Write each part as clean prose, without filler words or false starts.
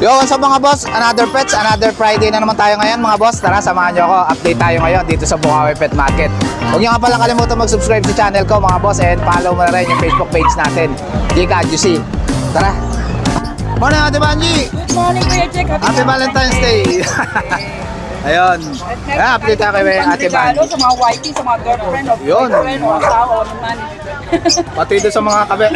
Yo, what's up mga boss? Another pets, another Friday na naman tayo ngayon mga boss. Tara, samahan nyo ako. Update tayo ngayon dito sa Bukawi Pet Market. Huwag nyo nga pala kalimutan mag-subscribe sa channel ko mga boss. And follow mo na rin yung Facebook page natin, GCADUC. Tara. Morning, Ate Banji. Good morning, Kuya Jack. Happy Valentine's Day. Ayun. Update tayo kay Ate Banji. Sa mga wifey, sa mga girlfriend, o boyfriend, o asawa, o naman. Pati doon sa mga kabe.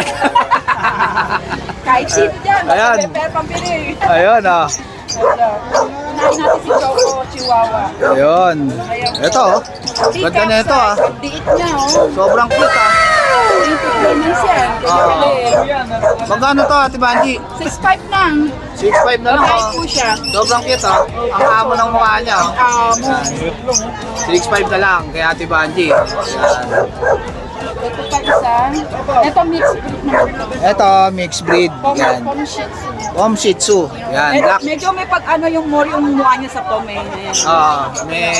Kahit sino dyan, ayan. basta may pambili. Ayun, ah. Unahin natin si Choco Chihuahua. Ayun. Ito, oh. Ganda na ito, ah. Diit niya, oh. Sobrang cute, ah. 22 months yan. Magkano to, Ate Banji? 6'5 lang. 6'5 na lang, Kahit oh. po siya. Sobrang cute, ah. Ang amo ng mukha niya, oh. 6'5 na lang kay Ate Banji. Ayan. Ito pa isa. Ito mixed breed naman ito. Ito, mixed breed. Yan. Pom Shih Tzu. Pom Shih Tzu. Yan, black. Medyo may pag ano yung more yung mukha niya sa pom eh. May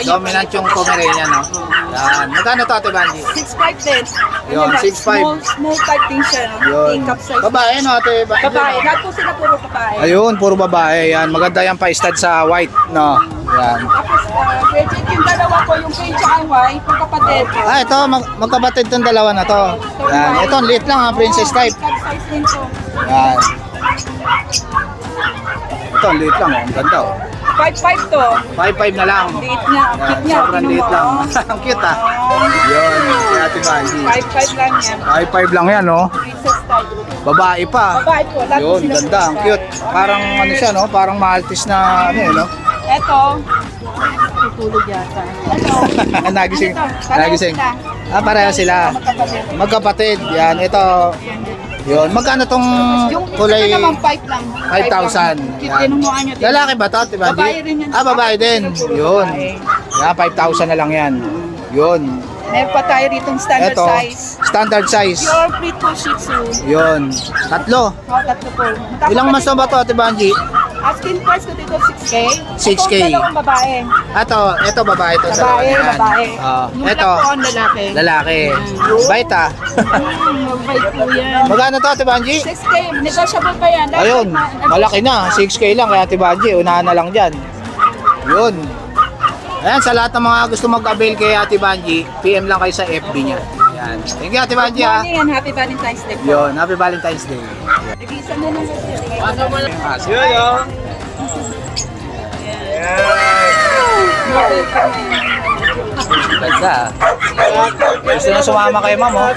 dominant yung Pomeranian, no? Yan. Magkano to, Ate Banji? 6'5 din. Yun, 6'5. Small type din siya, no? Yun. Teacup size. Babae, no, Ate Banji? Babae. Lahat po sila puro babae. Ayun, puro babae. Yan, maganda yan pa-stud sa white, no? Yan. Tapos, legit yung dalawa ko, yung pink at white, yung kapatid. Ah, ito, magkapatid tong dalawa na to. Yan. Ito, ang liit lang, ha, princess type. Teacup size din to. Yan. Ito, ang liit lang, oh. Ang ganda, oh. 5'5 to. 5'5 na lang. Liit niya. Ang Yan, cute niya. sobrang Tingnan liit mo, lang. oh. Ang cute, ah. Yun, kay Ate Banji. 5'5 lang yan. 5'5 lang yan, no? Princess type. Babae pa. Babae po. Lahat po Yun, sila ganda, ang cute. Parang ano siya, no? Parang Maltese na ano, no? Ito. Tutulog yata. Ito. Nagising. Ano to? Nagising. Sila. Ah, pareho sila. Magkapatid. Magkapatid. Yan, ito. Yun, magkano tong Yung kulay? isa naman 5 lang. 5,000. Cute Yan. din ang mukha niya. Lalaki ba to, diba? Babae rin yan. Ah, babae din. Yun. Yan, 5,000 na lang yan. Yun. Meron pa tayo rito standard Ito, size. standard size. Pure breed po Shih Tzu. Yun. Tatlo. Tatlo po. Ilang mas na ba to, Ate Banji? Asking price ko dito 6K. 6K. Ito dalawang babae. Ito babae to. Babae, Yan. babae. Yung Ito, black po ang lalaki. lalaki. Bait, ah. Mabait po yan. Magkano to, Ate Banji? 6K. Negotiable pa yan. Dahil Ayun, malaki na. 6K lang kay Ate Banji. Unahan na lang dyan. Yun. Ayan, sa lahat ng mga gusto mag-avail kay Ate Banji, PM lang kayo sa FB niya. Yan. Thank you, Ate Banji, ha. morning and happy Valentine's Day po. Yun, Happy Valentine's Day. Nag-isa na lang kasi. Yun, yun. Ganda. Gusto na sumama kay ma'am, oh.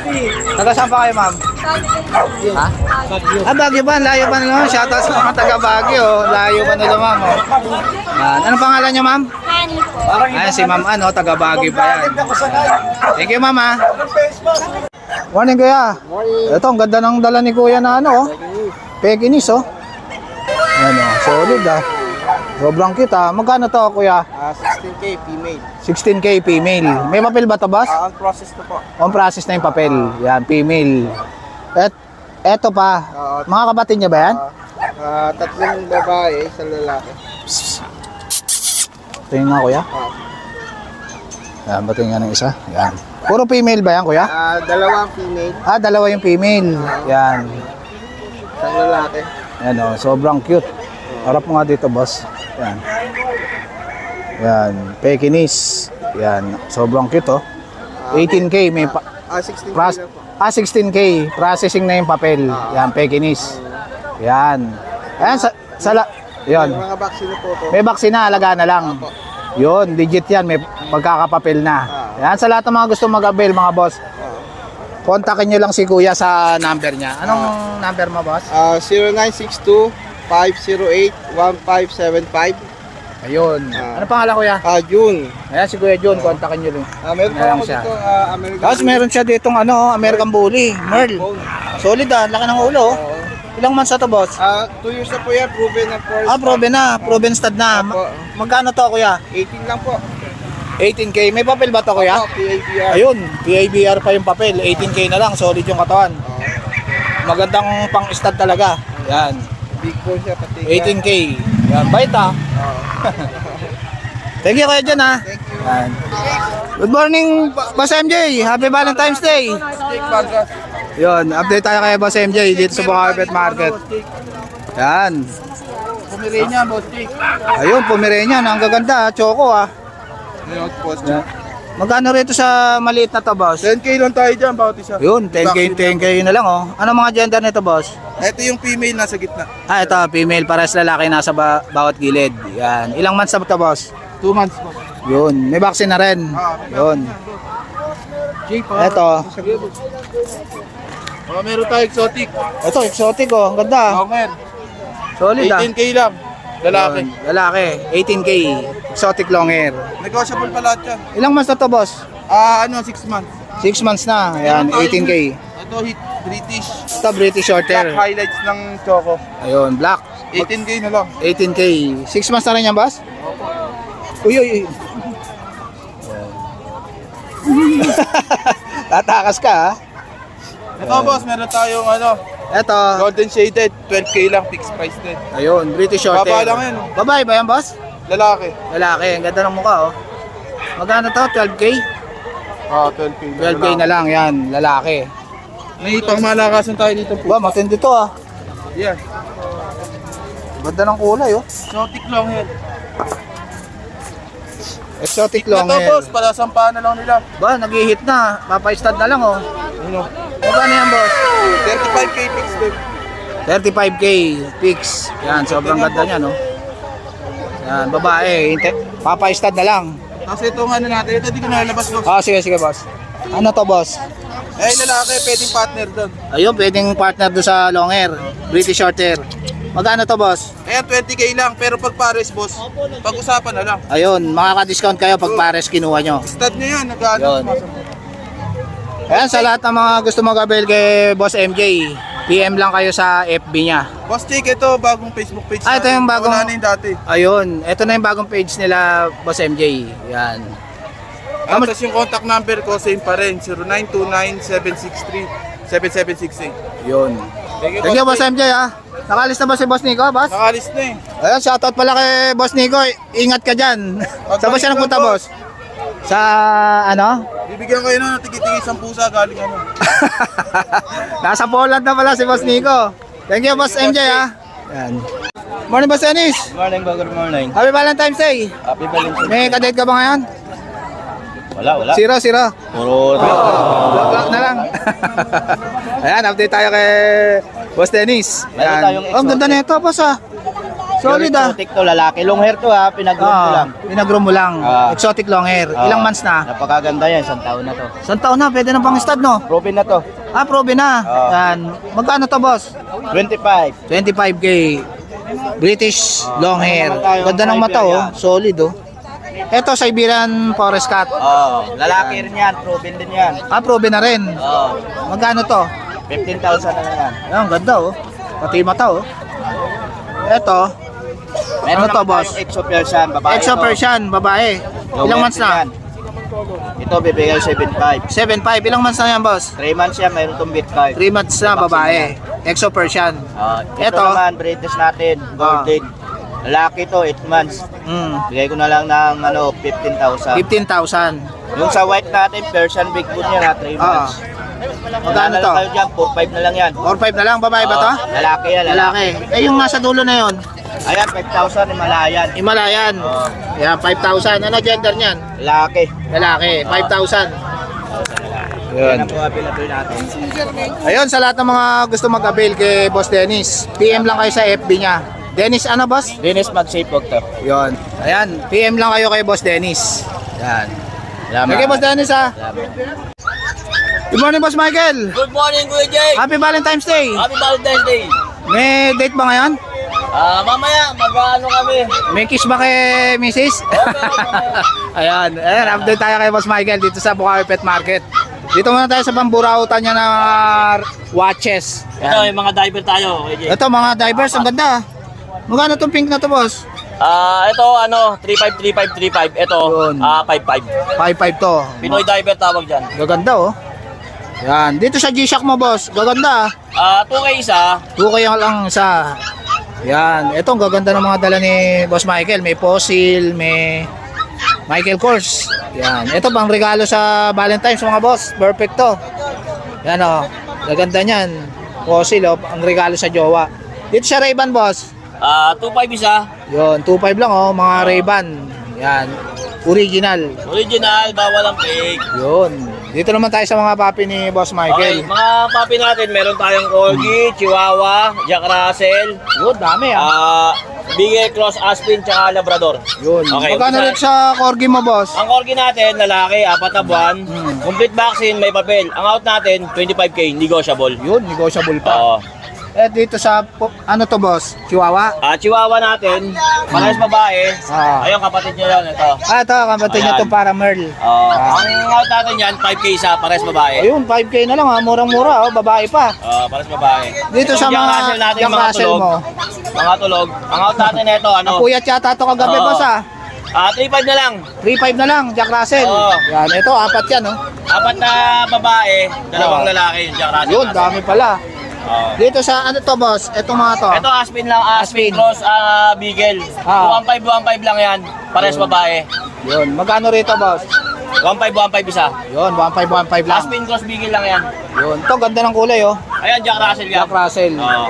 Taga saan pa kayo, ma'am? Ha? Ah, Baguio ba? Layo pa nila, ma'am. Shoutout sa mga taga Baguio, oh. Layo pa nila, ma'am, oh. Yan. Anong pangalan niyo, ma'am? Ayan, si ma'am, ano, taga Baguio pa yan. Thank you, ma'am, ha. Morning, kuya. Ito, ang ganda ng dala ni kuya na, ano, oh. Pekinese, oh. Yan, oh. Solid, ah. Sobrang cute, ah. Magkano to, kuya? 16K female. 16K female. May papel ba to, boss? Ang process to po. On process na yung papel. Yan, female. Eto pa. Mga kapatid niya ba yan? Tatlong babae, isang lalaki. Tingnan nga, kuya. Yan, batiin nga ng isa. Yan. Puro female ba yan, kuya? Dalawang female, Ah, dalawa yung female. Yan. isang lalaki. Yan, oh. Sobrang cute. Harap mo nga dito, boss. Yan. Yan. Pekinese. Yan. Sobrang cute, oh. 18K. May 16K lang po. 16K. Processing na yung papel. Yan, Pekinese. Yan. Ayan, yan. Mga vaccine po po. May vaksina, alaga na lang. Yun, legit yan. May magkakapapel na. Yan, sa lahat ng mga gusto mag-avail, mga boss. Kontakin nyo lang si kuya sa number niya. Anong number mo, boss? 0962-508-1575. Ayun. Ano pangalan, kuya? June. Ayan, si Kuya John. Kontakin nyo lang. Meron po Ayan ako siya. dito, American. Tapos meron siya ditong ano, American Bully. Merl. Solid, ah. Laki ng ulo, oh. Ilang months na to, boss? 2 years na po yan, proven na for Ah, proven na. Proven stud na. Opo. Magkano to, kuya? 18 lang po. 18K. May papel ba to, kuya? PABR. Ayun, PIBR pa yung papel. 18K na lang. Solid yung katawan. Magandang pang-stud talaga. Yan. Big bone siya pati. 18K. Yan, bait, ah. Thank you, Kuya John, ha. Thank you. Yan. Good morning, Boss MJ. Happy Valentine's Day. Yun, update tayo kay Boss MJ dito sa Bukawi Pet Market. Yan. Pomeranian, boss chick. Ayun, Pomeranian. Ang gaganda, choco Ayun, boss chick. Magkano rito sa maliit na to, boss? 10K lang tayo dyan, bawat isa. Yun, 10K na lang, oh. Ano mga gender nito, boss? Ito yung female nasa gitna. Ito, female, pares lalaki, nasa bawat gilid. Yan. Ilang months na ito, boss? 2 months po. Yun, may vaccine na rin. Yun. Ito. Meron tayo exotic. Ito, exotic, oh. Ang ganda. Longer. Solid, 18K lang. Lalaki. Yun, lalaki, 18K. Exotic long hair. Negotiable pa lahat yan. Ilang months na to, boss? 6 months. 6 months na. Yan, 18K. Ito hit British. Ito, British short Black hair. highlights ng Choco. Ayun, black. 18K na lang. 18K. 6 months na rin yan, boss? Uy, uy, uy. Tatakas ka, ha? Ito boss, meron tayong Ito. golden shaded, 12K lang, fixed price din. Ayun, British short Baba hair. lang yan, oh. Babae ba yan, boss? Lalaki. Lalaki. Ang ganda ng mukha, oh. Magkano to? 12K? 12K. 12K na lang, yan. Lalaki. May pangmalakasan tayo dito po. Ba, matindi to, ah. Yan. Ganda ng kulay, oh. Exotic long hair. Exotic Long long ito hair. boss, para sampahan na lang nila. Ba, nag-hit na. Papa-stud na lang, oh. Ano? Magkano yan, boss? 35K fixed din. 35K fix. Yan, sobrang ganda niya, no? Yan, babae. Papa-stud na lang. Tapos itong natin, ito di ko nalabas boss. Ah, sige, sige, boss. Ano to, boss? Lalaki, pwedeng partner doon. Ayun, pwedeng partner do sa long hair. British short hair. Magkano to, boss? 20K lang, pero pag pares boss, pag-usapan na lang. Ayun, makaka-discount kayo pag pares kinuha nyo. Stud nyo yan, Yun. Ayan, sa lahat ng mga gusto mag-avail kay Boss MJ, PM lang kayo sa FB niya. Boss Chick, ito bagong Facebook page. Ah, ito yung bagong- Wala na yung dati. Ayun, ito na yung bagong page nila, Boss MJ. Yan. Tapos yung contact number ko, same pa rin, 0929-763-7768. Yun. Thank you, Boss MJ, ha. Nakalis na ba si Boss Nico, boss? Nakalis na eh. Ayun, shoutout pala kay Boss Nico. Ingat ka dyan. Saan ba siya nagpunta, boss? Sa, ano? Bibigyan kayo na ng tigi-tigi isang pusa galing Nasa Poland na pala si Boss Nico. Thank you, Boss MJ, ha. Yan. Morning, Boss Dennis. Morning ba? Good morning. Happy Valentine's Day. Happy Valentine's. May kadate ka ba ngayon? Wala. 0-0. Puro Block na lang. Ayan, update tayo kay Boss Dennis. Meron Ayan. tayong Oh, ang ganda na ito, boss, ha. Solid, ah. Exotic to, lalaki. Long hair to ha, pinag-groom ko lang. Pinag-groom mo lang. Ah. Exotic long hair. Ilang months na? Napakaganda yan, isang taon na to. Isang taon na, pwede na pang stud, no? Proven na to. Ah, probe na. Ah. Yan. Magkano to, boss? 25. 25K. British long hair. Ganda ng mata, oh. Solid, oh. Ito, Siberian Forest Cat. Lalaki rin yan, proven din yan. Ah, probe na rin. Magkano to? 15,000 na lang yan. Ayan, ganda, oh. Pati mata, oh. Ito, Meron Ano to, naman boss? tayong Exo Persian, babae Exo to. Persian, babae. Long Ilang hair months din na? yan. Ito bibigay 7.5. 7.5. Ilang months na yan, boss? 3 months yan, mayroon itong bit card. 3 months na, babae. Exo Persian. Ito Ito. naman, British natin, golden. Lalaki to, 8 months. Bigay ko na lang ng 15,000. 15,000. Yung sa white natin, Persian Big Boon yan ha, 3 months. Magkano to? Kayo dyan, 4.5 na lang yan. 4.5 na lang, babae ba to? Lalaki yan, lalaki. Lalaki. Eh, yung nasa dulo na yon, Ayan, 5,000 Himalayan. Himalayan. Yan, 5,000. Ano gender niyan? Lalaki. Lalaki, 5,000. Yan ang available natin. Ayun, sa lahat ng mga gusto mag-avail kay Boss Dennis, PM lang kayo sa FB niya. Dennis, ano, boss? Dennis Magsipog to. Yon. Ayan, PM lang kayo kay Boss Dennis. Yan. Salamat. Okay, Boss Dennis, ha. Good morning, Boss Michael. Good morning, Kuya Jay! Happy Valentine's Day. Happy Valentine's Day! May date ba ngayon? Mamaya, mag-ano kami? May kiss ba kay Mrs.? Ayan, update tayo kay Boss Michael dito sa Bukawi Pet Market. Dito muna tayo sa pamburautan niya ng watches. Ito, Yan. yung mga diver tayo, Kuya Jay. Ito, mga divers, ang ganda. Magkano itong pink na to, boss? Ito, 353535. Ito, Yun. 55. 5.5 to. Pinoy diver tawag dyan. Gaganda, oh. Yan, dito sa G-Shock mo, boss. Gaganda, 2K isa. 2K lang isa. Yan, ito ang gaganda ng mga dala ni Boss Michael. May fossil, may Michael Kors. Yan, ito pang regalo sa Valentine's mga boss. Perfect to. Yan, oh. Gaganda niyan. Fossil, oh. Ang regalo sa jowa. Dito sa Ray-Ban, boss. 2.5 isa. Yun, 2.5 lang oh, mga Ray-Ban. Yan. Original. Original, bawal ang fake. Yun. Dito naman tayo sa mga papi ni Boss Okay, Michael. mga papi natin, meron tayong Corgi, Chihuahua, Jack Russell, Yun, dami ah. Bigay Cross Aspin, tsaka Labrador. Yun. Okay, Magkano umpisa- rin sa corgi mo, boss? Ang Corgi natin, lalaki, 4 na buwan, complete vaccine, may papel. Ang out natin, 25K, negotiable. Yun, negotiable pa. Oo. Eh, dito sa, ano to, boss? Chihuahua? Chihuahua natin, parehas babae. Ah. Ayun, kapatid nyo yun, ito. Ito, kapatid niya Ayan. to para Merl. Ang out natin yan, 5K isa, parehas babae. Ayun, 5K na lang ha, murang-mura, oh, babae pa. Parehas babae. Dito sa Itong mga Jack Russell natin, Jack mga Russell tulog. mo. Mga tulog. Ang out natin ito, ano? Puyat yata to kagabi, Oo. boss ha. 3.5 na lang. 3.5 na lang, Jack Russell. Oo. Yan, ito, 4 yan, oh. 4 na babae, 2 lalaki yung Jack Russell. Yun, natin. dami pala. Dito sa, ano to, boss? Itong mga to. Ito Aspin lang, Aspin. Aspin Cross Beagle. 1.5 lang yan, parehas babae. Yun, magkano rito, boss? 1.5 isa. Yun, 1.5 lang. Aspin Cross Beagle lang yan. Yun, to, ganda ng kulay, oh. Ayan, Jack Russell yan. Jack Russell. Oo. Yan.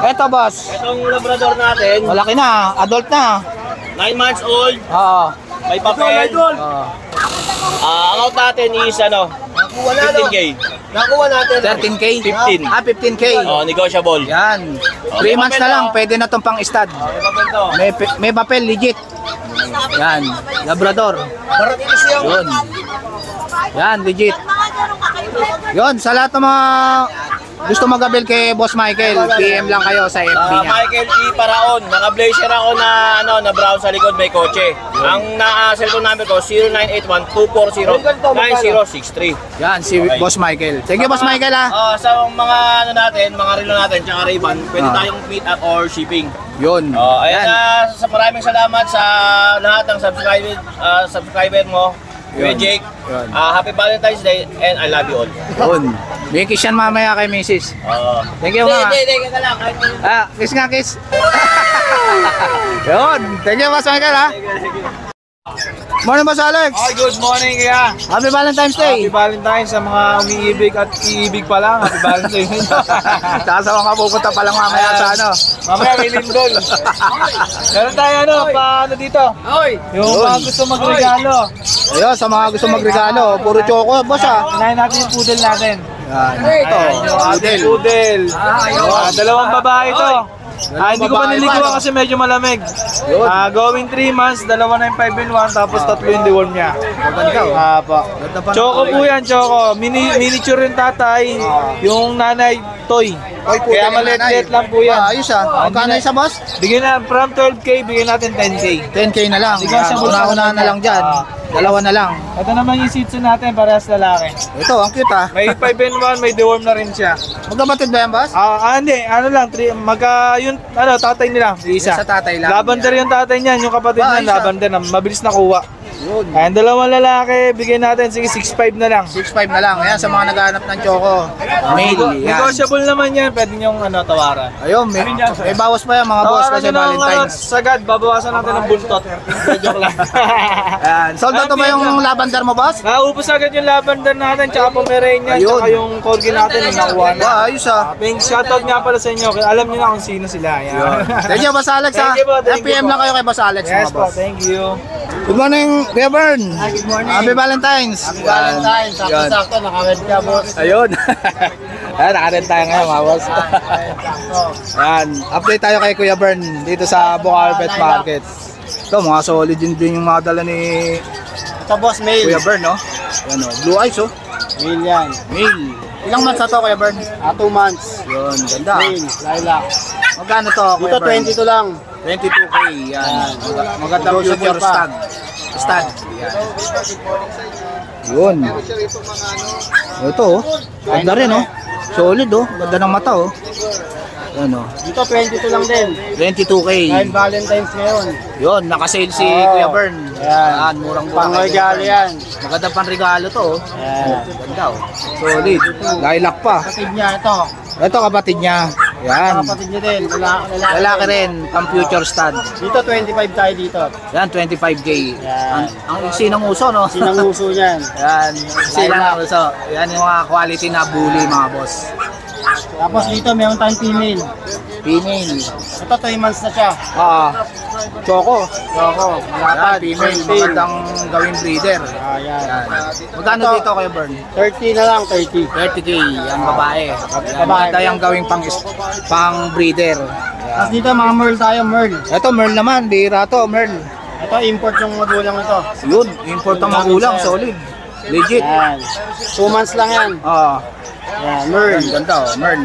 Ito, boss. Itong Labrador natin, Malaki na, adult na. 9 months old, Oo. may papel. Oo. Ang out natin is 15K. Nakuha natin. 13K? 15. 15K. Negotiable. Yan. May 3 months papel na lang, to. pwede na tong pang stud. May papel to. May papel, legit. Yan. Labrador. Yun. Yan, legit. Yun, sa lahat ng mga gusto mag-avail kay Boss Michael, PM lang kayo sa FB niya. Michael E. Paraon, naka-blazer ako na brown sa likod, may kotse. Ang cellphone number ko, 0981-240-9063. Yan, si Okay. Boss Michael. Thank you, Boss Michael, ha. Sa mga ano natin, mga relo natin, tsaka Ray-Ban, pwede tayong meet up or shipping. Yun. Ayan, sa maraming salamat sa lahat ng subscriber mo. Kuya Yun. Jake, Yun. Happy Valentine's Day and I love you all. Yun. May kiss yan mamaya kay Mrs. Thank you, mga. Hindi ka lang. Kiss nga, kiss. Yun. Thank you, Boss Michael, ha. Morning, Boss Alex. Good morning kaya. Happy Valentine's Day. Happy Valentine's sa mga umiibig at iibig pa lang. Happy Valentine's. Saka sa mga pupunta pa lang mamaya sa ano. Mamaya may lindol. Meron tayo paano dito? Yung Yun. mga gusto magregalo. Ayun, sa mga gusto magregalo, puro choco, boss, ha. Unahin natin yung poodle natin. Yan. Ito, Ayan, yung ating poodle. Dalawang babae ito. Hindi ko pa babae niliguan pa, no? kasi medyo malamig. Yun. Going 3 months, dalawa na yung 5-in-1, tapos tatlo yung deworm niya. Maganda, oh. Po. Ganda pa ng Choco kulay. po yan, Choco. Miniature yung tatay, yung nanay, toy. Kaya maliit-liit lang po yan. Ayos, ha. Magkano isa, boss? Bigyan na, from 12K, bigyan natin 10K. 10K na lang. Ikaw sa bulsa Una-una na lang dyan. Dalawa na lang. Ito naman yung Shih Tzu natin, parehas lalaki. Ito, ang cute, ha. May 5-in-1, may deworm na rin siya. Magkabatid ba yan, boss? Hindi, yung tatay nila, isa. Sa tatay lang. Lavender yung tatay niyan, yung kapatid Ah, niyan, isa. lavender na mabilis na kuha. Yun. Ayan, dalawang lalaki, bigyan natin, sige 6.5 na lang. 6.5 na lang. Ayan, sa mga naghahanap ng choco. Male. Yan. Negotiable naman yan, pwede niyong tawaran. Ayun, may bawas pa yan, mga boss, Tawaran kasi niyo lang Valentine's. sagad, babawasan natin ng buntot. Joke lang. Ayan. Sold out ba yung lavender mo, boss? Naubos agad yung lavender natin, tsaka pomeranian, Ayun. tsaka yung corgi natin, yung nakuha na. Wow, ayos, ha. Pink shoutout nga pala sa inyo, alam niyo na kung sino sila. Yan. Thank you, Boss Alex, ha. Thank you po, thank you PM po. lang kayo kay Boss Alex, Yes mga po, boss. thank you. Good morning, Kuya Bern. Good morning. Happy Valentine's. Happy Valentine's, sakto-sakto, naka-red ka, boss. Ayun. Ayan, nakarin tayo ngayon, mga boss. Ayan, update tayo kay Kuya Bern dito sa Bukawi Pet Market. Ito, mga solid din yung mga dala ni Ito, boss, male. Kuya Bern, no? Ayan, oh. Blue eyes, oh. Male yan. Male. Ilang months na to, Kuya Bern? 2 months. Yun, ganda. lilac. Magkano to, Kuya Bern? lang. 22K, yan. Magandang future stud. Stud. Yan. Yun. Ito, oh. Ganda rin, oh. Solid, oh. Ganda ng mata, oh. Yan, oh. Dito, 22 lang din. 22K. Valentine's ngayon. Yun, nakasale si Kuya Bern. Yan, murang Pang-regalo yan. Maganda pang regalo to, oh. Yan. Ganda, oh. Solid. Lilac pa. Kapatid niya, ito. Ito, kapatid niya. Yan. Kapatid niya din. Lalaki rin, pang future stud. Dito, 25 tayo dito. Yan, 25K. Yan. Ang iksi ng uso, no? Sinanguso niyan. Yan, iksi ng uso. Yan yung mga quality na bully, mga boss. Tapos dito, meron tayong female. Female. Ito 3 months na siya. Choco. Choco. Yan, female. Magandang gawing breeder. Ayan. Yan. Magkano dito kayo, Bern? 30 na lang, 30. 30K. Yan, babae. Yan, Babae. maganda yung gawing pang breeder. Tapos dito mga Merl tayo, Merl. Ito, Merl naman. Bihira to, Merl. Ito import yung magulang ito. Yun, import ang magulang. Solid. Legit. Ayan. 2 months lang yan. Ayan, Merl. Yan, ganda oh, Merl.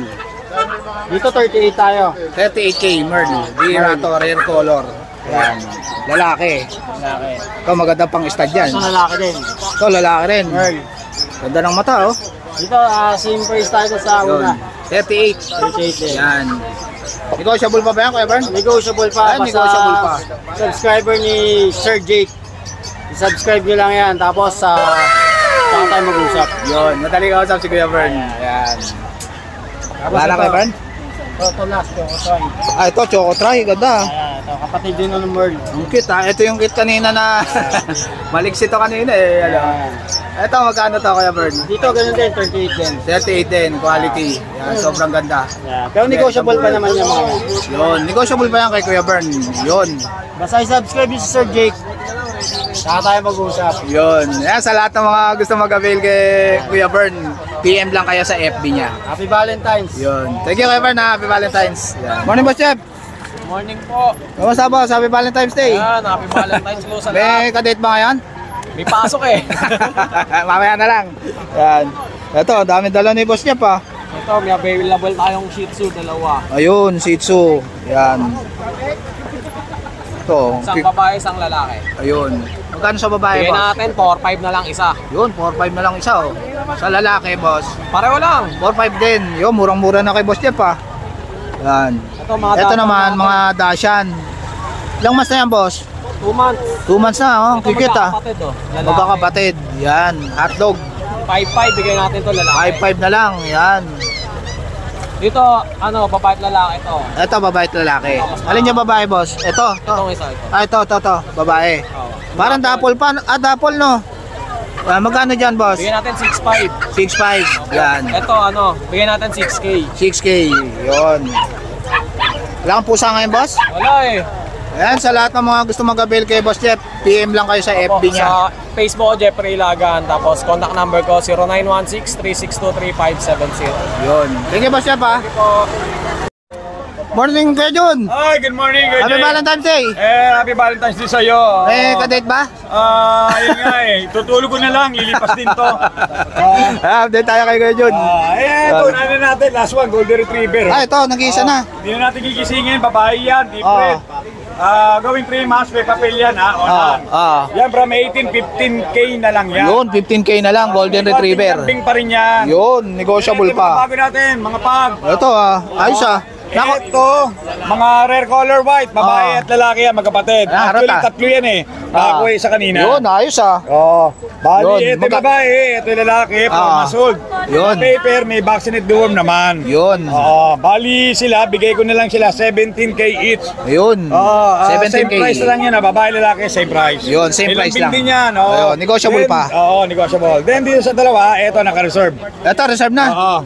Dito 38 tayo. 38K, Merl. Bihira to, rare color. Yan. Lalaki. Lalaki. Ito, maganda pang stud yan. Ito lalaki din. Ito, lalaki rin. Merl. Ganda ng mata, oh. Dito, same price tayo sa Yun. una. 38. 38 din. Yan. Negotiable pa ba yan, Kuya Bern? Negotiable pa. Ay, negotiable pa. Subscriber ni Sir Jake. I-subscribe nyo lang yan. Tapos, saan tayo mag-usap. Yun, madali ka usap si Kuya Bern. Yan. Tapos Wala Kuya Bern? Ito last ko. Ito, Choco Try. Ganda. Ayan, ito. Kapatid din ng Merl. Ang cute ha. Ito yung cute kanina na maliksi to kanina eh. Ano. Ito, magkano to Kuya Bern? Dito, ganun din. 38 din. 38 din, quality. Yan, sobrang ganda. Yeah. Pero negotiable pa naman yung mga. Yun, negotiable pa yan kay Kuya Bern. Yun. Basta i-subscribe nyo si Sir Jake. Saka tayo mag-usap. Yun. Yan, sa lahat ng mga gusto mag-avail kay Kuya Bern, PM lang kayo sa FB niya. Happy Valentine's. Yun. Thank you Kuya Bern ha. Happy Valentine's. Yan. Morning Boss Chef. Morning po. Kamusta boss? Happy Valentine's Day. Yan, happy Valentine's po sa lahat. May kadate ba ngayon? May pasok eh. Mamaya na lang. Yan. Ito, dami dala ni Boss Chef ha. Ito, may available tayong Shih Tzu, dalawa. Ayun, Shih Tzu. Yan. Ito. Isang babae, isang lalaki. Ayun. Magkano sa babae, Bigyan boss? natin, 4-5 na lang isa. Yun, 4-5 na lang isa, oh. Sa lalaki, boss. Pareho lang. 4-5 din. Yun, murang-mura na kay Boss Jeff, ha. Yan. Ito, mga Ito dapat naman, natin. mga Dashan. Ilang months na yan, boss? 2 months. 2 months na, oh. Ito, Kikit, ha. magkakapatid, oh. Lalaki. Magkakapatid. Yan. Hotdog. 5-5, bigyan natin to lalaki. 5-5 na lang. Yan. Dito, ano, babae at lalaki to. Ito, babae at lalaki. Alin yung babae, boss? Ito. Itong isa, ito. Ito. Babae. Oh. Parang dapol pa. Dapol, no? Magkano dyan, boss? Bigyan natin 6-5. 6-5. Yan. Ito, ano, bigyan natin 6K. 6K. Yun. Wala kang pusa ngayon, boss? Wala eh. Ayan, sa lahat ng mga gusto mag-avail kay Boss Jeff, PM lang kayo sa FB niya. Sa Facebook ko, Jeffrey Lagan. Tapos, contact number ko, 0916-362-3570. Yun. Thank you, Boss Jeff, ha. Morning kayo, Jun. Hi, good morning, good Happy Valentine's Day. Happy Valentine's Day sa'yo. Kadate ba? Yun nga eh. Tutulog ko na lang, lilipas din to. Update tayo kay Kuya Jun. Ito, ano natin, last one, Golden Retriever. Ito, nag-iisa na. Hindi na natin gigisingin, babae yan, different. Gawing 3 months, may papel yan, on. Yan, from 18, 15K na lang yan. Yun, 15K na lang, Golden Retriever. Kambing pa rin yan. Yun, negotiable Ito, mga pa. bago natin, mga pag. Ito, ayos, ha. Ito, mga rare color white, babae at lalaki yan, magkapatid. Harap, Actually, tatlo yan eh. Nakakuha isa kanina. Yun, ayos, ha. Oo. Bali, Yun, ito yung babae, ito yung lalaki, 4 months old. Yun. Paper, may vaccinate dorm naman. Yun. Oo. Bali sila, bigay ko na lang sila 17K each. Yun. Same 17K. price na lang yan, babae, lalaki, same price. Yun, same May price lambing lang. din yan. Ayun, negotiable Then, pa. Oo, negotiable. Then dito sa dalawa, ito naka-reserve. Ito, reserve na. Oo.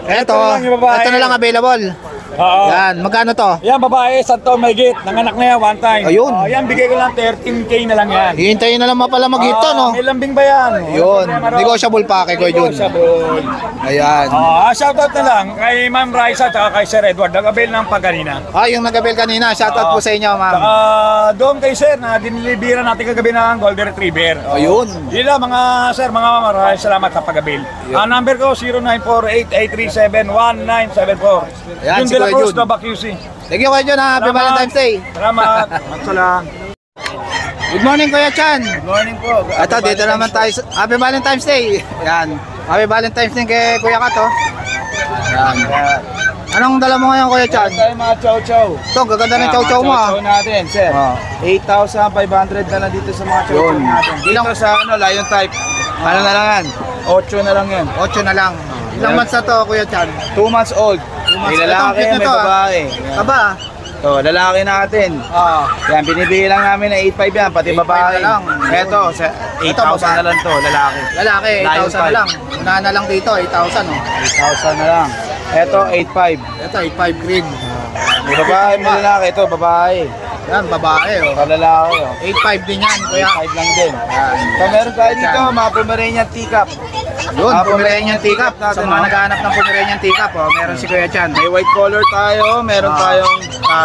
Ito, na lang yung babae. ito na lang available. Oo. Yan, magkano to? Yan, babae, santo may gate. Nanganak na yan, one time. Ayun. Yan, bigay ko lang 13K na lang yan. Hihintayin na lang pala mag-hito, no? May lambing ba yan? Yun, negotiable pa kay Kuya Jun. Negotiable. Ayan. Shoutout na lang kay Ma'am Raisa at kay Sir Edward. Nag-avail ng pagkanina. Yung nag-avail kanina, shoutout po sa inyo, ma'am. Doon kay Sir na dinilibiran natin kagabi ng Golden Retriever. Ayun. Yun lang mga Sir, mga maraming salamat sa pag-avail. Ang number ko 0948-837-1974. Ayan, Jun si de la Kuya Cruz, Jun. Nova QC. Thank you, Kuya Jun, ha. Happy Salamat. Valentine's Day. Salamat. Magsalang. Good morning, Kuya Chan. Good morning po. Ito, dito naman tayo. Happy Valentine's Day. Yan. Happy Valentine's Day kay Kuya Kato. Yan. Anong dala mo ngayon, Kuya Chan? Tayo mga chow-chow. Ito, gaganda ng chow-chow mo, ha. Chow natin, sir. 8,500 na lang dito sa mga chow-chow Yun. natin. Dito sa lion type. Ano na lang yan? 8 na lang yan. 8 na lang. Ilang months na to, Kuya Chan? 2 months old. May Ito, lalaki, cute na may to, ah. babae. Aba, So, lalaki natin. Yan, binibigay lang namin ng 8,500 yan, pati 8,500 babae. na lang. Ito, 8,000 na lang to, lalaki. lalaki, Lion 8,000 na type. lang. Una na lang dito, 8,000, oh. 8,000 na lang. Ito, 8.5. Ito, 8.5 cream. May babae, may lalaki. Ito, babae. Yan, babae, oh. Kalalaki, oh. 8.5 din yan, kuya. 8.5 lang din. So, meron tayo dito, mga Pomeranian teacup. Yun, Ah, Pomeranian teacup. Sa natin, mga oh. naghahanap ng Pomeranian teacup, oh, meron si Kuya Chan. May white color tayo, meron tayong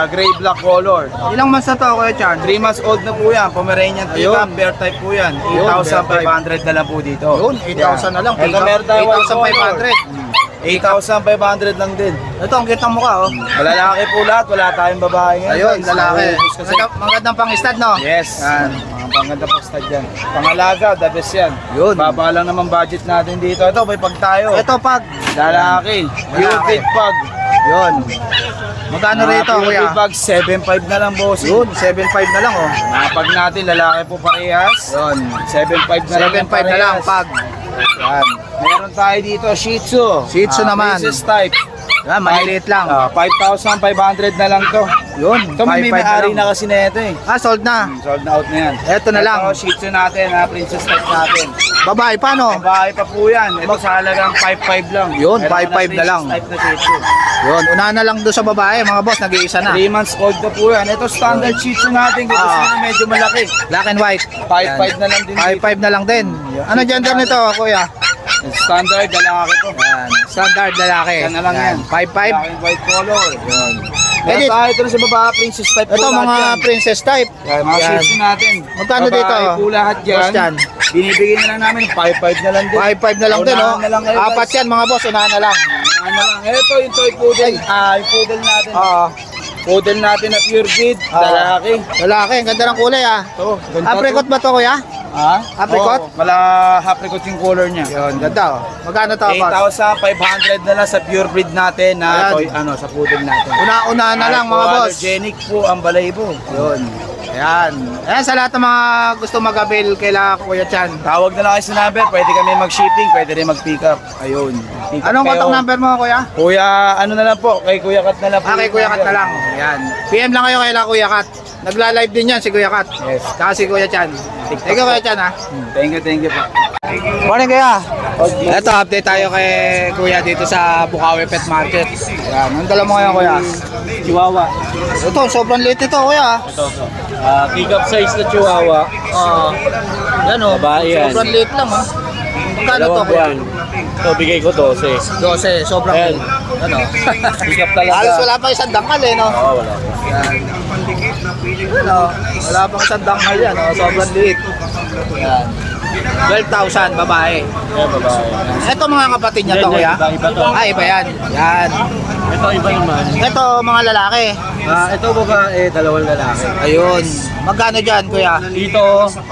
gray-black color. Ilang months na to, Kuya Chan? 3 months old na po yan, Pomeranian teacup, bear type po yan. Yun, 8,500 na lang po dito. Yun, 8,000 na lang. Ito, teacup. meron tayo white 8,500. 8,500 lang din. Ito, ang kitang mukha, oh. Malalaki po lahat, wala tayong babae ngayon. Ayun, lalaki. Kasi, Magandang pang-stud, no? yes, Yan. mga panganda pa stud yan. Pangalaga, the best yan. Yun. Baba lang naman budget natin dito. Ito, may pag tayo. Ito, pag. Lalaki, pure breed pag. Yun. Magkano rito, Pure Kuya? breed pag, 7.5 na lang boss. Yun, 7.5 na lang, oh. Mga pag natin, lalaki po parehas. Yun. 7.5 na lang. 7.5 na lang, pag. Yan. Meron tayo dito, Shih Tzu. Shih Tzu naman. Princess type. Yan, maliliit lang. 5,500 na lang to. Yun, Ito may 5.5 may-ari lang. na kasi na ito eh. Ah, sold na. Sold na out na yan. Ito na lang. Ito, Shih Tzu natin, Princess type natin. Babae, paano? Babae pa po yan. Ito sa halagang 5.5 lang. Yun, Meron 5.5 na lang. Princess type na Shih Tzu. Yun, unahan na lang doon sa babae, mga boss, nag-iisa na. 3 months old na po yan. Ito standard Shih Tzu natin. Kung gusto nyo medyo malaki. Black and white. 5.5 na lang din. 5.5 na lang din. Ano gender nito, Kuya? Standard, lalaki to. Yan, standard lalaki. Yan na lang yan. 5.5. Black and white color. Yun. Edit. Meron tayo ito sa baba, princess type Ito, po lahat mga yan. princess type. Yan, mga Yan. Shih Tzu natin. Magkano Babae dito? po lahat Boss yan. yan. Binibigyan na lang namin 5.5 na lang din. 5.5 na lang din, Unahan oh. na lang kayo, guys. Apat yan, mga boss, unahan na lang. Ano lang. Ito yung toy poodle. Yung poodle natin. Oo. Poodle natin na pure breed. Lalaki. Lalaki, ang ganda ng kulay, ah. Ito, ganda Apricot ba to, Kuya? Ha? Apricot? Oo, wala apricot yung color niya. Yun, ganda, oh. Magkano to, boss? 8,500 na lang sa pure breed natin na Ayan. toy, sa poodle natin. Unahan na lang, mga boss. Hypoallergenic po ang balayibo. Yun. Ayan. Ayan, sa lahat ng mga gusto mag-avail kaila Kuya Chan. Tawag na lang kayo sa number, pwede kami mag-shipping, pwede rin mag-pick up. Ayun. Pick up Anong kayo. contact number mo, Kuya? Kuya, ano na lang po, kay Kuya Kat na lang po. Ah, kay Kuya Kat na lang. Ayan. PM lang kayo kaila Kuya Kat. Nagla-live din yan si Kuya Kat. Yes. Saka si Kuya Chan. Thank you, Kuya Chan, ha. Thank you po. Morning, Kuya. Ito, update tayo kay Kuya dito sa Bukawi Pet Market. Ayan. Ang dala mo ngayon, Kuya? Chihuahua. Ito, sobrang liit ito, Kuya. Pick up size na Chihuahua. Yan, oh. Babae yan. Sobrang liit lang, oh. Magkano to, Dalawang Kuya? buwan. Ito, bigay ko 12. 12, sobrang Ayan. liit. Ano? Pick up talaga. Halos wala pa isang dangkal, eh, no? Oo, wala. Ano, wala pang isang dangkal yan, oh. Sobrang liit. Yan. 12,000, babae. Ayan, babae. Ito mga kapatid niya to, Yan, Kuya? yan. Iba to. Ah, iba yan. Yan. Ito, iba naman. Ito, mga lalaki. Ito, babae, dalawang lalaki. Ayun. Magkano dyan, Kuya? Dito,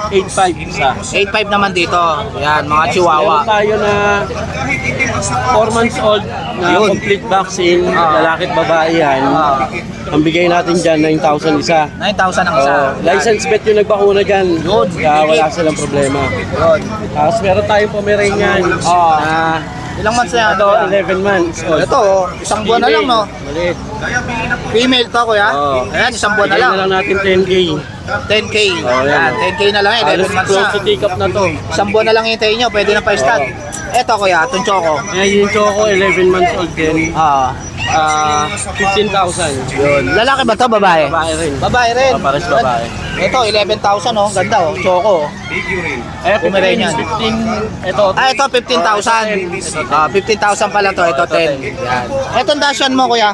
8.5 isa. 8.5 naman dito. Yan, mga chihuahua. Meron tayo na 4 months old na Yun. complete vaccine, lalaki at babae yan. Ang bigay natin dyan, 9,000 isa. 9,000 ang isa. License vet yung nagbakuna dyan. Yun. Kaya wala silang problema. Yun. Tapos meron tayong Pomeranian. Na Ilang months na yan? ito, 11 months old. Ito, isang buwan na lang, no? Maliit. Female to, Kuya. Oo. Ayan, isang buwan na Bigay lang. na lang natin 10K. 10K. Oh, yan. Yan, 10K na lang, 11 Halos months close na. to take up na to. Isang buwan na lang hintayin nyo, pwede na pa-stud. Ito, Kuya, itong choco. Kaya yung Choco, 11 months old din. 15,000. Yun. Lalaki ba to, babae? Babae rin. Babae rin. Pares babae. Ito, 11,000, oh. Ganda, oh. Choco. Eh, Pomeranian. 15, ito. Ah, ito 15,000. 15,000 pala to, ito 10. Yan. Itong Dashan mo, Kuya.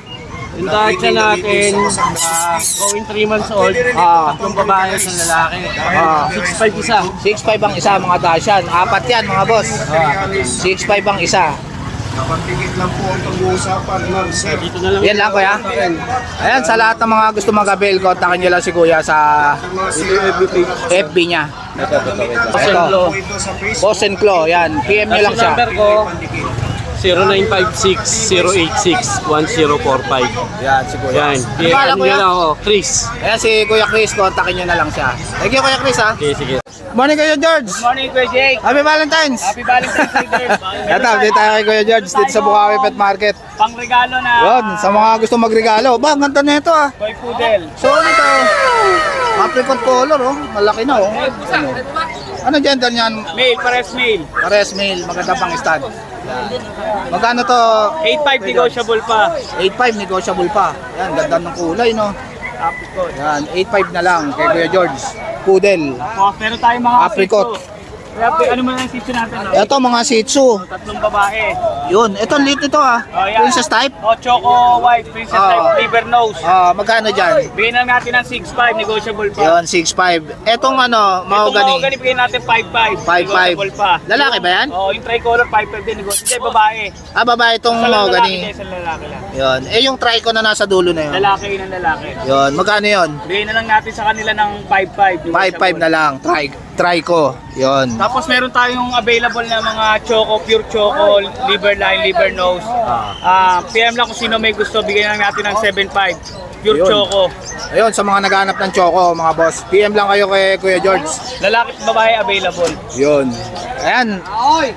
Yung Dacia natin, going 3 months old, tatlong babae sa lalaki. 6'5 isa. 6'5 ang isa, mga Dashan. Apat yan, mga boss. 6'5 ang isa. Dito na lang. Yan lang, Kuya. Ayan, sa lahat ng mga gusto mag-avail, kontakin nyo lang si Kuya sa FB niya. Ito. Boss and Claw, yan. PM nyo lang Kasi siya. number ko, 0956-086-1045. Yan, si Kuya. Yan. Ano PM pala, nyo Kuya? lang ako, Chris. Ayan, si Kuya Chris, kontakin nyo na lang siya. Thank you, Kuya Chris, ha. Okay, sige. Morning, Kuya George. Morning, Kuya Jake. Happy Valentine's. Happy Valentine's Day. Ito, update tayo kay Kuya George dito sa Bukawi Pet Market. Pang regalo na Yun, sa mga gusto magregalo. Ba, ang ganda na ito, ah. toy poodle. So, ito. Apricot color, oh. Malaki na, oh. Ano? Ano gender niyan? Male, pares male. Pares male, maganda pang stud. Yan. Magkano to? 8.5 negotiable pa. 8.5 negotiable pa. Yan, ganda ng kulay, no? Apricot. Yan, 8.5 na lang kay Kuya George. Poodle. Meron tayong mga Apricot. Kaya ano man ang sitio natin? No? Ito mga Shih Tzu. Tatlong babae. Yun, ito lit ito ah. Oh, yan. Princess type. Choco White, Princess type, liver nose. Magkano dyan? Bigyan lang natin ng 6.5, negotiable pa. Yun, 6.5. Etong ano, mahogany. Mahogany, bigyan natin 5.5. 5.5. Negotiable pa. Lalaki ba yan? Yung tricolor, 5.5 din, negotiable. Hindi, babae. Babae itong Isa lang lalaki, mahogany. isang lalaki lang. Yun. Yung trico na nasa dulo na yun. Lalaki yun ang lalaki. Yun, magkano yun? Bigyan na lang natin sa kanila ng 5.5. 5.5 na lang. Trico. Yun. Tapos meron tayong available na mga choco, pure choco, liver line, liver nose. PM lang kung sino may gusto, bigyan lang natin ng 7.5. Pure Yun. choco. Ayun, sa mga naghahanap ng choco, mga boss. PM lang kayo kay Kuya George. Lalaki at babae available. Yun. Ayan.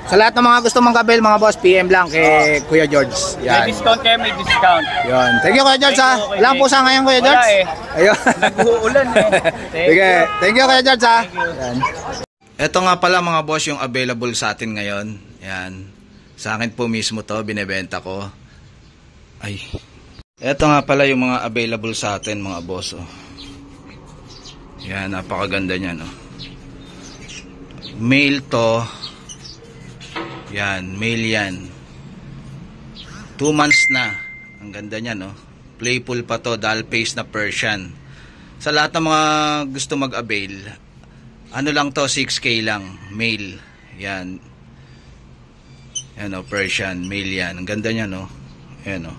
Sa lahat ng mga gusto mong kabel, mga boss, PM lang kay Kuya George. May Yan. discount kayo, may discount. Yun. Thank you, Kuya George, ha. Thank you, Walang pusa ngayon, Kuya Wala George. eh. Ayun. Nag-uulan eh. Sige. Thank you, Kuya George, ha. Yan. Ito nga pala mga boss yung available sa atin ngayon. Yan. Sa akin po mismo to, binebenta ko. Ay. Ito nga pala yung mga available sa atin mga boss. Oh. Yan, napakaganda niyan. Oh. Male to. Yan, male yan. 2 months na. Ang ganda niyan. Oh. Playful pa to, doll face na Persian. Sa lahat ng mga gusto mag-avail, ano lang to, 6K lang, male. Yan. Yan o, Persian, male yan. Ang ganda niya, no? Yan o.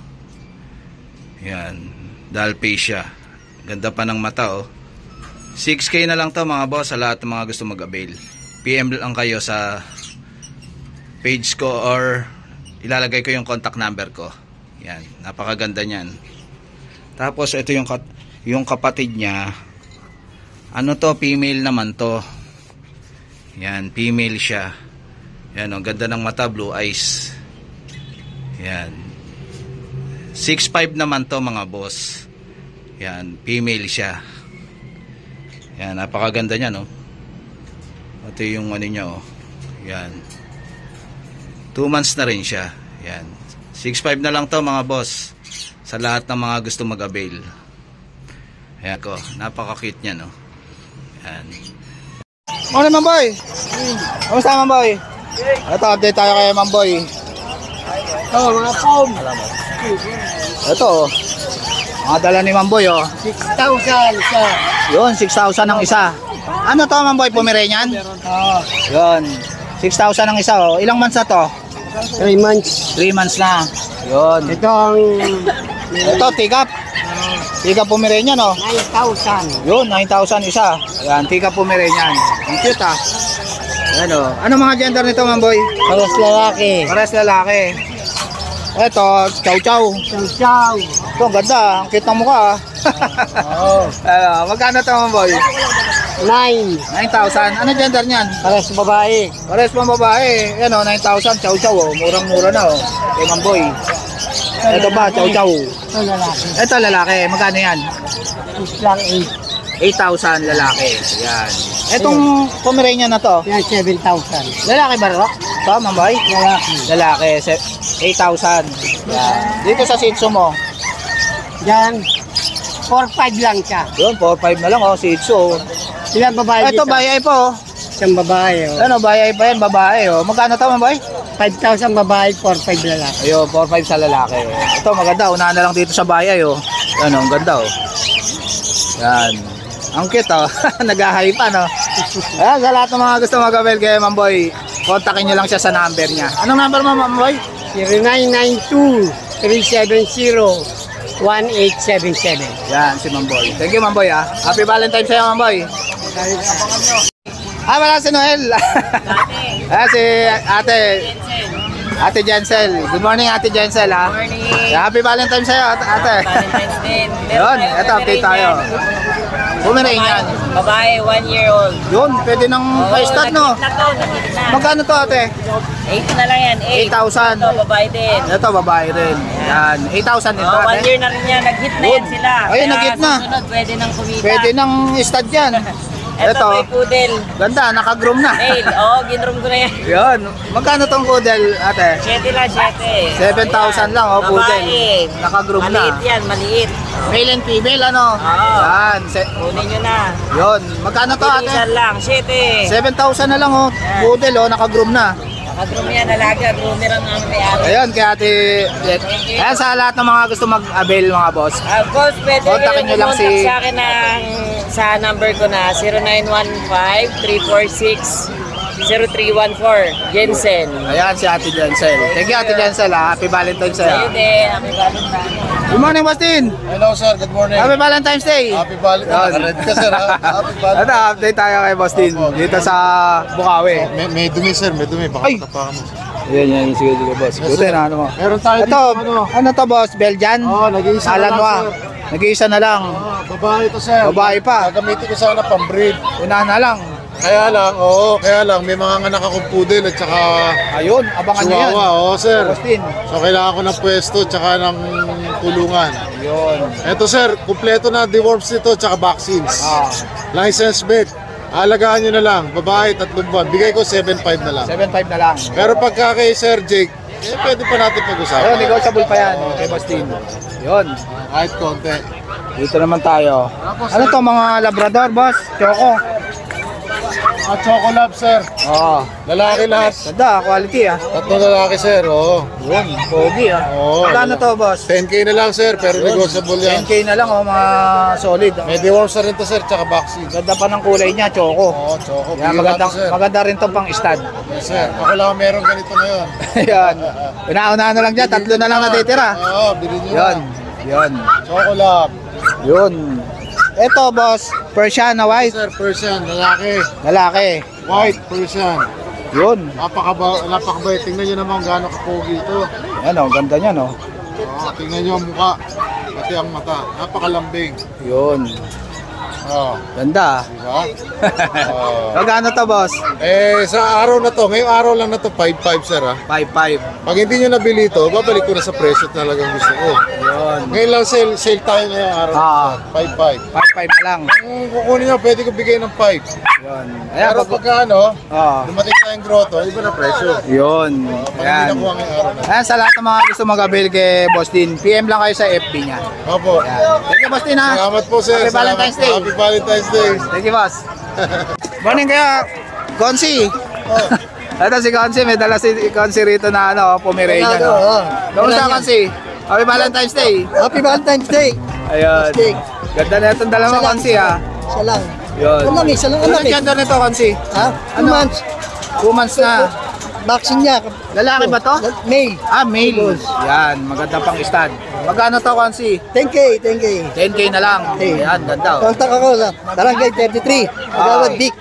Yan. Dalpecia. Ganda pa ng mata, oh. 6K na lang to, mga boss, sa lahat ng mga gusto mag-avail. PM lang kayo sa page ko or ilalagay ko yung contact number ko. Yan. Napakaganda niyan. Tapos, ito yung kapatid niya. Ano to, female naman to. Yan, female siya. Yan, ang ganda ng mata, blue eyes. Yan. 6'5 naman to mga boss. Yan, female siya. Yan, napakaganda niya, no? Ito yung ano niya, oh. Yan. 2 months na rin siya. Yan. 6'5 na lang to mga boss. Sa lahat ng mga gusto mag-avail. Ayan ko, napaka-cute niya, no? Yan. Morning, Mamboy. Kamusta, Mamboy? Ito, update tayo kay Mamboy. Ito, mga pom. Ito, mga dala ni Mamboy, oh. 6,000 isa. Yun, 6,000 ang isa. Ano to, Mamboy? Pomeranian? Oo. Yun, 6,000 ang isa, oh. Ilang months na to? 3 months. 3 months na. Yun. Ito ang Ito, tikap. Tikap Pomeranian, oh. 9,000. Yun, 9,000 isa. Yan, tikap Pomeranian. Ang cute, ah. Ano? Ano mga gender nito, Mamboy? Paras lalaki. Pares lalaki. Ito, chow chow. Chow. Ito, ang ganda. Ang cute ng mukha. Oo. Magkano ito, Mamboy? 9. 9,000. Ano gender niyan? Paras babae. Pares pang babae. Yan, oh, 9,000. Chow chow, oh. Murang-mura na, oh. Kay Mamboy. Ito ba, chow chow. Ito lalaki. Ito, lalaki. Magkano yan? Is lang 8. 8,000 lalaki. Yan. Itong Pomeranian na to, Yan 7,000. lalaki ba ito? Ito, Mamboy? Lalaki. Lalaki. 8,000. Yan. Dito sa Shih Tzu mo. Yan. 4,500 lang siya. Yun, 4,500 na lang, oh. Shih Tzu. Ilang babae Ito, dito? bayay po, oh. Isang babae. Oh. Ano, bayay pa yan, babae, oh. Magkano to, Mamboy? 5,000 babae, 4,500 lalaki. Ayun, 4,500 sa lalaki. Ito, maganda. Unahan na lang dito sa bayay, oh. Yan, oh, ang ganda, oh. Yan. Ang cute, oh. Nag-hype, no? Ayan, sa lahat ng mga gusto mag-avail kay Mamboy, kontakin nyo lang siya sa number niya. Anong number mo, Mamboy? 0992-370-1877. Yan, si Mamboy. Thank you, Mamboy, ah. Happy Valentine's sa'yo, Mamboy. Wala si Noel. Si Ate. Ate Jensel. Good morning, Ate Jensel, ha. Good morning. Happy Valentine's sa'yo, Ate. Valentine's din. Yun, eto, update tayo. Pomeranian. Babae, 1 year old. Yun, pwede nang pa-start, no? Nagkit na. Magkano to, Ate? 8 na lang yan, 8,000. 8. Ito, babae din. Ito, babae rin. Yan, 8,000 din to, 1 year Ate. na rin yan. Nag-hit na yan sila. Ay, nag-hit na. Susunod, pwede nang kumita. Pwede nang stud yan. Ito, may poodle. Ganda, naka-groom na. Male. Oo, ginroom ko na yan. Yun. Magkano tong poodle, ate? 7 lang, 7. 7,000 lang, oh, poodle. Babae. Naka-groom na. Maliit yan, maliit. Male and female, ano? Oo. Yan. Kunin nyo na. Yun. Magkano to, ate? Bilisan lang, 7. 7,000 na lang, oh. Poodle, oh. Naka-groom na. Nakagroom yan, alaga. Groomer ang may-ari. Ayan, kay ate Jet. Ayan, sa lahat ng mga gusto mag-avail, mga boss. Boss, pwede Kontakin nyo lang kumontak si- sa akin sa number ko na 0915-346-0314. Jensen. Ayan, si ate Jansel. Thank you, ate Jansel, ha. Happy Valentine's Day, ha. Sa'yo din. Happy Valentine's. Good morning, Bastin. Hello sir, good morning. Happy Valentine's Day. Happy Valentine's. Red ka sir ha. Happy Ito, update tayo kay Bastin dito sa Bukawi. May dumi sir, may dumi. Baka Ay! tapakan mo. Yan, sige, boss. Buti na, ano mo. Meron tayo Ito, ano to, boss? Belgian? Oo, nag-iisa na lang, Malanois. sir. Nag-iisa na lang. Babae to sir. Babae pa. Gagamitin ko sana pang-breed. Unahan na lang. Kaya lang, may mga anak akong poodle at saka Ayun, abangan nyo yan. chihuahua. Oo sir. Bastin. So kailangan ko ng pwesto at saka ng kulungan. Yun. Eto sir, kumpleto na deworms nito at saka vaccines. Ah. License vet. Alagaan nyo na lang. Babae, 3 buwan. Bigay ko 7.5 na lang. 7.5 na lang. Pero pagka kay Sir Jake, pwede pa natin Ayun, pag-usapan. negotiable pa yan. Kay Bastin. Yun. Kahit konti. Dito naman tayo. Ano to, mga Labrador, boss? Choco. At Choco Lab, sir. Oo. Lalaki lahat. Ganda, quality, ah. 3 lalaki, sir. Oo. Yun, pogi, ah. Oo. Magkano to, boss? 10K na lang, sir. Pero negotiable yan. 10K na lang, oh, mga solid. Oh. May deworms na rin to, sir. Tsaka vaccine. Ganda pa ng kulay niya, choco. Oo, Choco. Yan, Bigyan maganda, natin, sir. maganda rin to pang stud. Yes, sir. Ako lang meron ganito ngayon. Yan. Una-una na lang dyan, 3 na lang natitira. Oo, bilhin nyo Yun. na. Yun. Choco Lab. Yun. Ito, boss, Persian na white. Sir, Persian. Lalaki. Lalaki. White Persian. Yun. Napakabait. Tingnan nyo naman gaano kapogi ito. Yan, oh, ganda niya, no? Tingnan nyo ang mukha. Pati ang mata. Napakalambing. Yun. Oh, Ganda. diba? Oh. Magkano to, boss? Sa araw na to, ngayong araw lang na to, 5.5 sir ha. 5.5. Pag hindi nyo nabili ito, babalik ko na sa presyo talagang gusto ko. Yun. Ngayon lang sale tayo ngayong araw. Ah. 5.5. 5.5 na lang. Kung kukunin nyo, pwede ko bigay ng 5. Yun. Ayan, Pero pagka ano, Ah. dumating tayong grotto, iba na presyo. Yun. Pag hindi Ayan. nakuha ngayong araw na. Ayan, sa lahat ng mga gusto mag-avail kay Boss Din, PM lang kayo sa FB niya. Opo. Ayan. Thank you, Boss Din, ha? Salamat po sir. Happy Valentine's Day. Happy Valentine's Day. Thank you, boss. Morning kaya, Konsi. Ito si Konsi, may dala si Konsi rito na ano, Pomeranian. No? Kamusta, Konsi? Happy Valentine's Day. Happy Valentine's Day. Ayun. Ganda na itong dala mo, Konsi, ha? Isa lang. Yun. Isa lang Ano anak eh. gender nito, Konsi? Ha? 2 months. 2 months na. Vaccine niya. Lalaki ba to? Male. Ah, male. Yan, maganda pang stud. Magkano to, Konsi? 10K, 10K. 10K na lang. Ayan, ganda. Oh. Contact ako sa Barangay 33. Agawad Dick.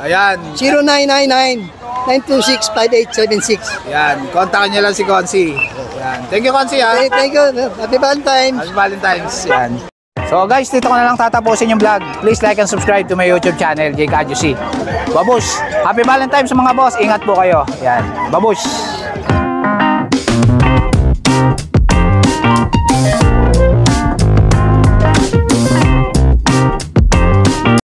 Ayan. 0999-926-5876. Yan, kontakin niyo lang si Konsi. Yan. Thank you, Konsi, ha? Thank you. Happy Valentine's. Happy Valentine's. Yan. So guys, dito ko na lang tatapusin yung vlog. Please like and subscribe to my YouTube channel, Jake Adjusi. Babush! Happy Valentine's mga boss. Ingat po kayo. Yan. Babush!